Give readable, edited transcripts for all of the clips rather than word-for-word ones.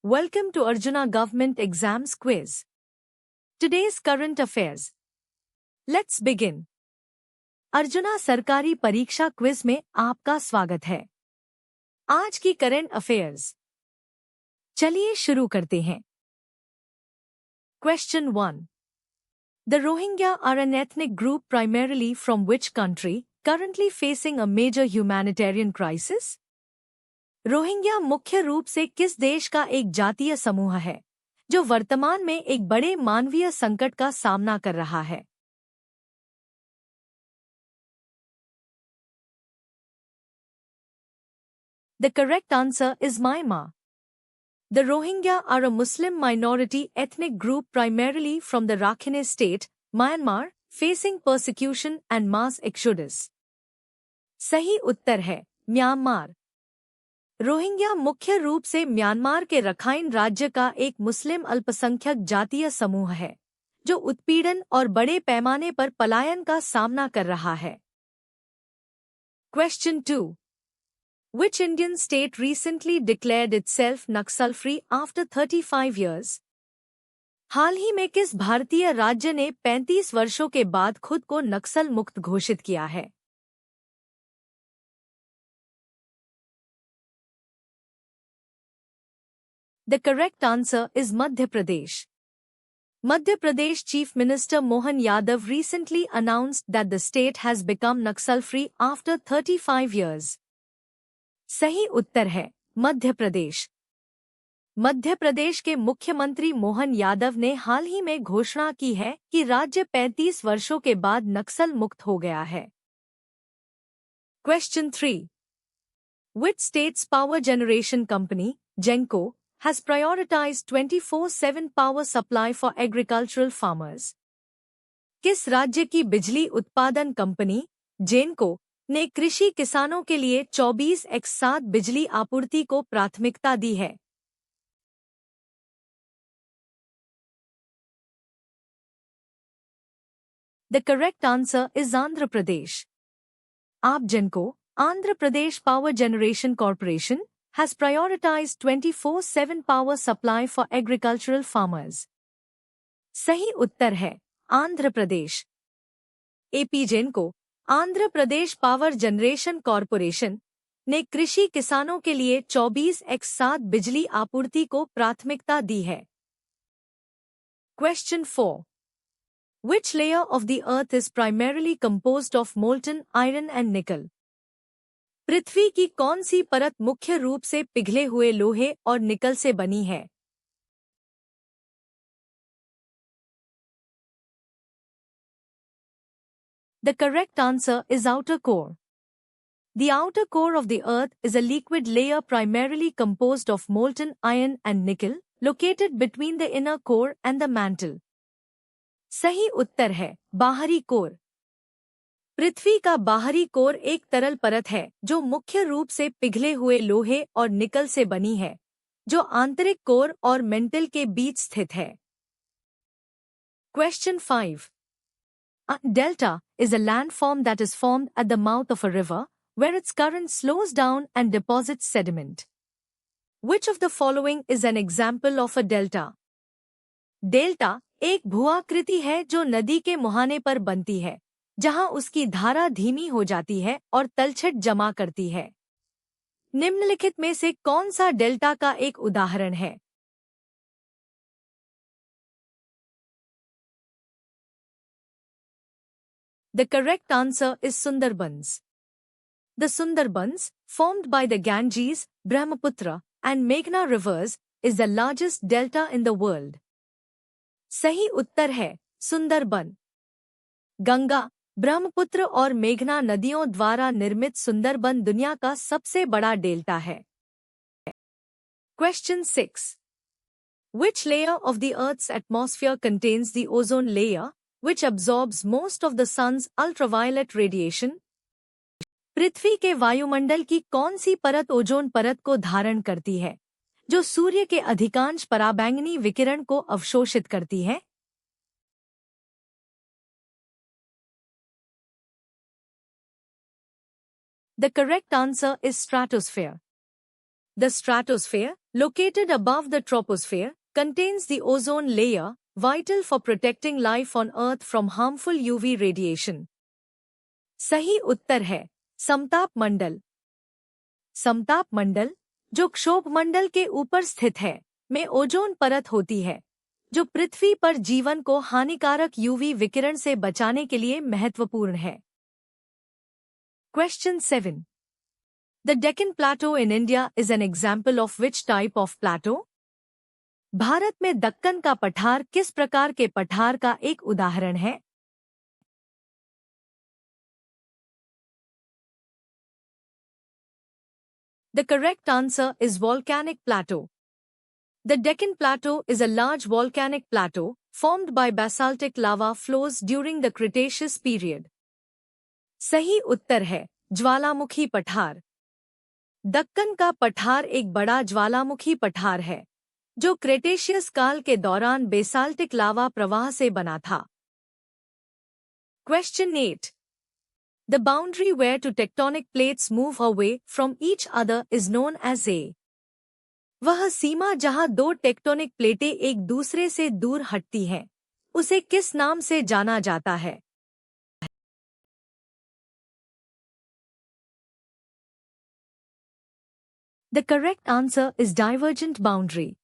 Welcome to Arjuna Government Exams Quiz. Today's current affairs. Let's begin. Arjuna सरकारी परीक्षा quiz में आपका स्वागत है। आज की करंट अफेयर्स। चलिए शुरू करते हैं। Question 1. The Rohingya are an ethnic group primarily from which country, currently facing a major humanitarian crisis? Rohingya मुख्य रूप से किस देश का एक जातीय समूह है जो वर्तमान में एक बड़े मानवीय संकट का सामना कर रहा है? The correct answer is Myanmar. The Rohingya are a Muslim minority ethnic group primarily from the Rakhine State, Myanmar, facing persecution and mass exodus. सही उत्तर है म्यांमार। रोहिंग्या मुख्य रूप से म्यांमार के रखाइन राज्य का एक मुस्लिम अल्पसंख्यक जातीय समूह है जो उत्पीड़न और बड़े पैमाने पर पलायन का सामना कर रहा है। Question 2. Which Indian state recently declared itself Naxal-free after 35 years? हाल ही में किस भारतीय राज्य ने 35 वर्षों के बाद खुद को नक्सल मुक्त घोषित किया है? The correct answer is Madhya Pradesh. Madhya Pradesh Chief Minister Mohan Yadav recently announced that the state has become Naxal-free after 35 years. सही उत्तर है मध्य प्रदेश। मध्य प्रदेश के मुख्यमंत्री मोहन यादव ने हाल ही में घोषणा की है कि राज्य 35 वर्षों के बाद नक्सल मुक्त हो गया है। Question 3. Which state's power generation company, Genco, has prioritized 24/7 power supply for agricultural farmers? किस राज्य की बिजली उत्पादन कंपनी, जेनको, ने कृषि किसानों के लिए 24/7 बिजली आपूर्ति को प्राथमिकता दी है? The correct answer is Andhra Pradesh. आप जिनको Andhra Pradesh power generation corporation has prioritized 24/7 power supply for agricultural farmers. सही उत्तर है आंध्र प्रदेश। एपी जेनको, Andhra Pradesh power generation corporation, ने कृषि किसानों के लिए 24/7 बिजली आपूर्ति को प्राथमिकता दी है। Question 4. Which layer of the earth is primarily composed of molten iron and nickel? पृथ्वी की कौन सी परत मुख्य रूप से पिघले हुए लोहे और निकल से बनी है? The correct answer is outer core. The outer core of the earth is a liquid layer primarily composed of molten iron and nickel, located between the inner core and the mantle. सही उत्तर है बाहरी core. पृथ्वी का बाहरी core एक तरल परत है जो मुख्य रूप से पिघले हुए लोहे और निकल से बनी है, जो आंतरिक कोर और मेंटल के बीच स्थित है। Question 5. A delta is a landform that is formed at the mouth of a river, where its current slows down and deposits sediment. Which of the following is an example of a delta? Delta एक भूआकृति है जो नदी के मुहाने पर बनती है, जहां उसकी धारा धीमी हो जाती है और तलछट जमा करती है। निम्नलिखित में से कौन सा डेल्टा का एक उदाहरण है? The correct answer is Sundarbans. The Sundarbans, formed by the Ganges, Brahmaputra, and Meghna rivers, is the largest delta in the world. सही उत्तर है सुंदरबन। गंगा, ब्रह्मपुत्र और मेघना नदियों द्वारा निर्मित सुंदरबन दुनिया का सबसे बड़ा डेल्टा है। Question 6. Which layer of the Earth's atmosphere contains the ozone layer, which absorbs most of the sun's ultraviolet radiation? पृथ्वी के वायुमंडल की कौन सी परत ओजोन परत को धारण करती है, जो सूर्य के अधिकांश पराबैंगनी विकिरण को अवशोषित करती है? The correct answer is stratosphere. The stratosphere, located above the troposphere, contains the ozone layer, vital for protecting life on Earth from harmful UV radiation. सही उत्तर है समताप मंडल। समताप मंडल, जो क्षोभ मंडल के ऊपर स्थित है, में ओजोन परत होती है, जो पृथ्वी पर जीवन को हानिकारक यूवी विकिरण से बचाने के लिए महत्वपूर्ण है। Question 7. The Deccan Plateau in India is an example of which type of plateau? Bharat में दक्कन का पठार किस प्रकार के पठार का एक उदाहरण है? The correct answer is volcanic plateau. The Deccan Plateau is a large volcanic plateau formed by basaltic lava flows during the Cretaceous period. सही उत्तर है ज्वालामुखी पठार। दक्कन का पठार एक बड़ा ज्वालामुखी पठार है, जो क्रेटेशियस काल के दौरान बेसाल्टिक लावा प्रवाह से बना था। Question 8. The boundary where two tectonic plates move away from each other is known as a. वह सीमा जहां दो टेक्टोनिक प्लेटें एक दूसरे से दूर हटती हैं, उसे किस नाम से जाना जाता है? The correct answer is divergent boundary.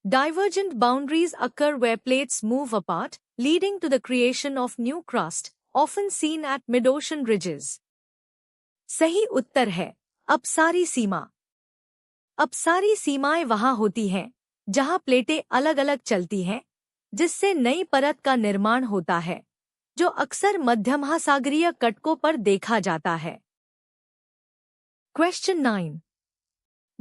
Divergent boundaries occur where plates move apart, leading to the creation of new crust, often seen at mid-ocean ridges. सही उत्तर है अपसारी सीमा। अपसारी सीमाएं वहां होती हैं जहां प्लेटें अलग-अलग चलती हैं, जिससे नई परत का निर्माण होता है, जो अक्सर मध्य महासागरीय कटकों पर देखा जाता है। Question 9.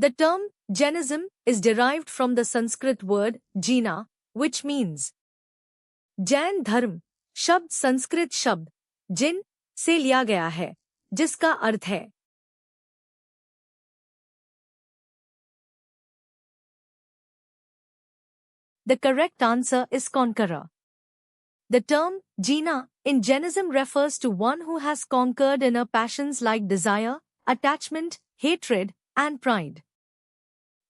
The term Jainism is derived from the Sanskrit word Jina, which means. Jain धर्म शब्द संस्कृत शब्द जिन से लिया गया है, जिसका अर्थ है। The correct answer is conqueror. The term Jina in Jainism refers to one who has conquered inner passions like desire, attachment, hatred, and pride.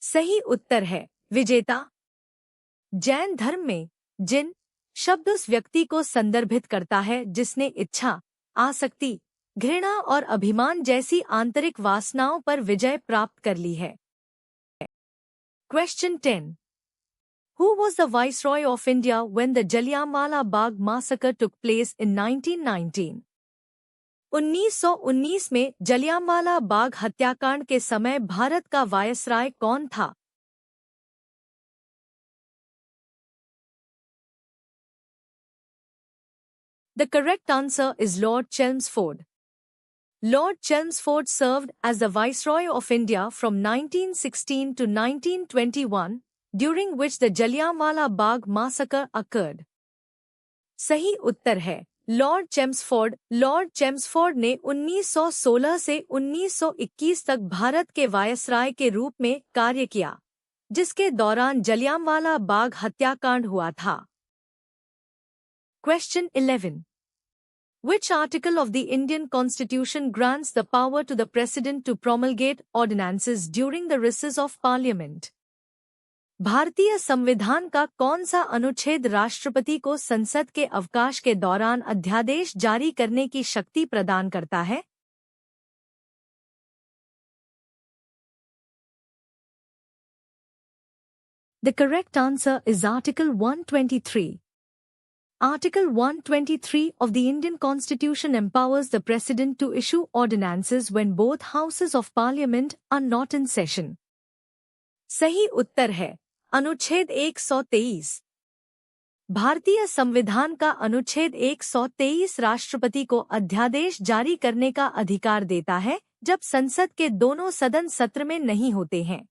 सही उत्तर है विजेता। जैन धर्म में जिन शब्द उस व्यक्ति को संदर्भित करता है जिसने इच्छा, आसक्ति, घृणा और अभिमान जैसी आंतरिक वासनाओं पर विजय प्राप्त कर ली है। Question 10. Who was the Viceroy of India when the Jallianwala Bagh massacre took place in 1919? 1919 में जलियांवाला बाग हत्याकांड के समय भारत का वायसराय कौन था? The correct answer is Lord Chelmsford. Lord Chelmsford served as the Viceroy of India from 1916 to 1921, during which the Jallianwala Bagh massacre occurred. सही उत्तर है Lord Chelmsford. Lord Chelmsford ने 1916 से 1921 तक भारत के वायसराय के रूप में कार्य किया, जिसके दौरान जलियांवाला बाग हत्याकांड हुआ था। Question 11. Which article of the Indian Constitution grants the power to the President to promulgate ordinances during the recess of Parliament? भारतीय संविधान का कौन सा अनुच्छेद राष्ट्रपति को संसद के अवकाश के दौरान अध्यादेश जारी करने की शक्ति प्रदान करता है? The correct answer is Article 123. Article 123 of the Indian Constitution empowers the President to issue ordinances when both houses of Parliament are not in session. सही उत्तर है अनुच्छेद 123। भारतीय संविधान का अनुच्छेद 123 राष्ट्रपति को अध्यादेश जारी करने का अधिकार देता है जब संसद के दोनों सदन सत्र में नहीं होते हैं।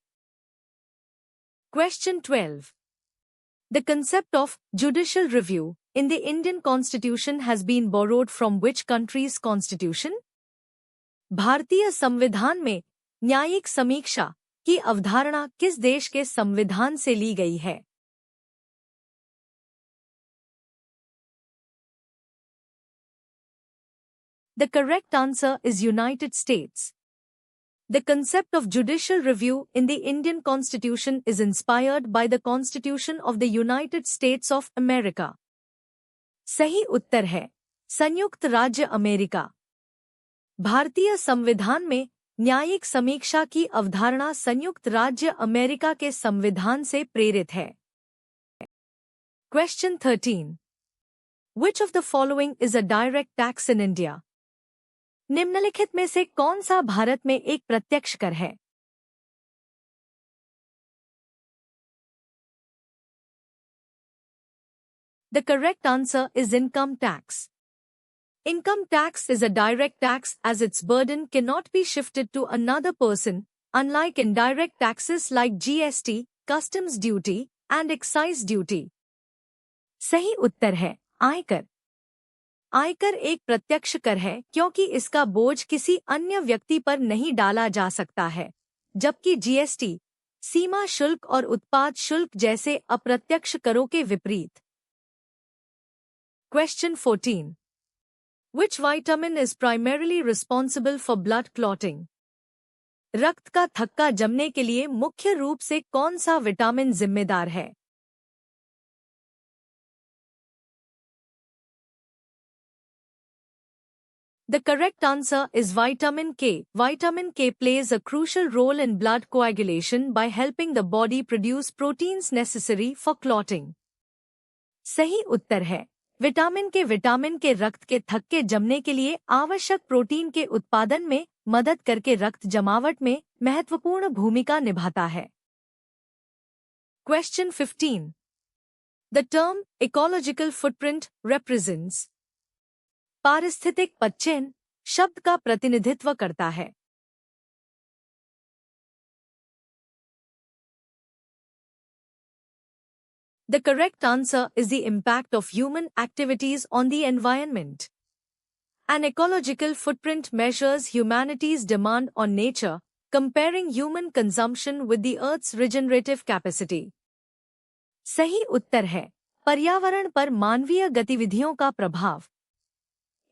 Question 12. The concept of judicial review in the Indian Constitution has been borrowed from which country's constitution? भारतीय संविधान में न्यायिक समीक्षा की अवधारणा किस देश के संविधान से ली गई है? The correct answer is United States. The concept of judicial review in the Indian Constitution is inspired by the Constitution of the United States of America. सही उत्तर है संयुक्त राज्य अमेरिका। भारतीय संविधान में न्यायिक समीक्षा की अवधारणा संयुक्त राज्य अमेरिका के संविधान से प्रेरित है। Question 13. Which of the following is a direct tax in India? निम्नलिखित में से कौन सा भारत में एक प्रत्यक्ष कर है? The correct answer is income tax. Income tax is a direct tax as its burden cannot be shifted to another person, unlike indirect taxes like GST, customs duty, and excise duty. सही उत्तर है आयकर। आयकर एक प्रत्यक्ष कर है क्योंकि इसका बोझ किसी अन्य व्यक्ति पर नहीं डाला जा सकता है, जबकि जीएसटी, सीमा शुल्क और उत्पाद शुल्क जैसे अप्रत्यक्ष करों के विपरीत। Question 14. Which vitamin is primarily responsible for blood clotting? रक्त का थक्का जमने के लिए मुख्य रूप से कौन सा विटामिन जिम्मेदार है? The correct answer is vitamin K. Vitamin K plays a crucial role in blood coagulation by helping the body produce proteins necessary for clotting. सही उत्तर है विटामिन के रक्त के थक्के जमने के लिए आवश्यक प्रोटीन के उत्पादन में मदद करके रक्त जमावट में महत्वपूर्ण भूमिका निभाता है। Question 15. The term ecological footprint represents. पारिस्थितिक पदचिह्न शब्द का प्रतिनिधित्व करता है। The correct answer is the impact of human activities on the environment. An ecological footprint measures humanity's demand on nature, comparing human consumption with the Earth's regenerative capacity. सही उत्तर है पर्यावरण पर मानवीय गतिविधियों का प्रभाव।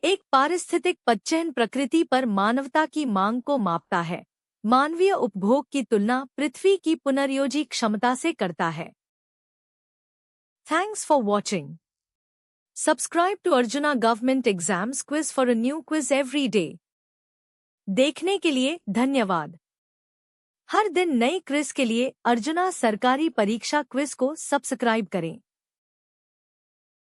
एक पारिस्थितिक पदचिह्न प्रकृति पर मानवता की मांग को मापता है, मानवीय उपभोग की तुलना पृथ्वी की पुनर्योजी क्षमता से करता है। Thanks for watching. Subscribe to Arjuna Government Exams Quiz for a new quiz every day. देखने के लिए धन्यवाद। हर दिन नई क्विज के लिए अर्जुना सरकारी परीक्षा क्विज को सब्सक्राइब करें।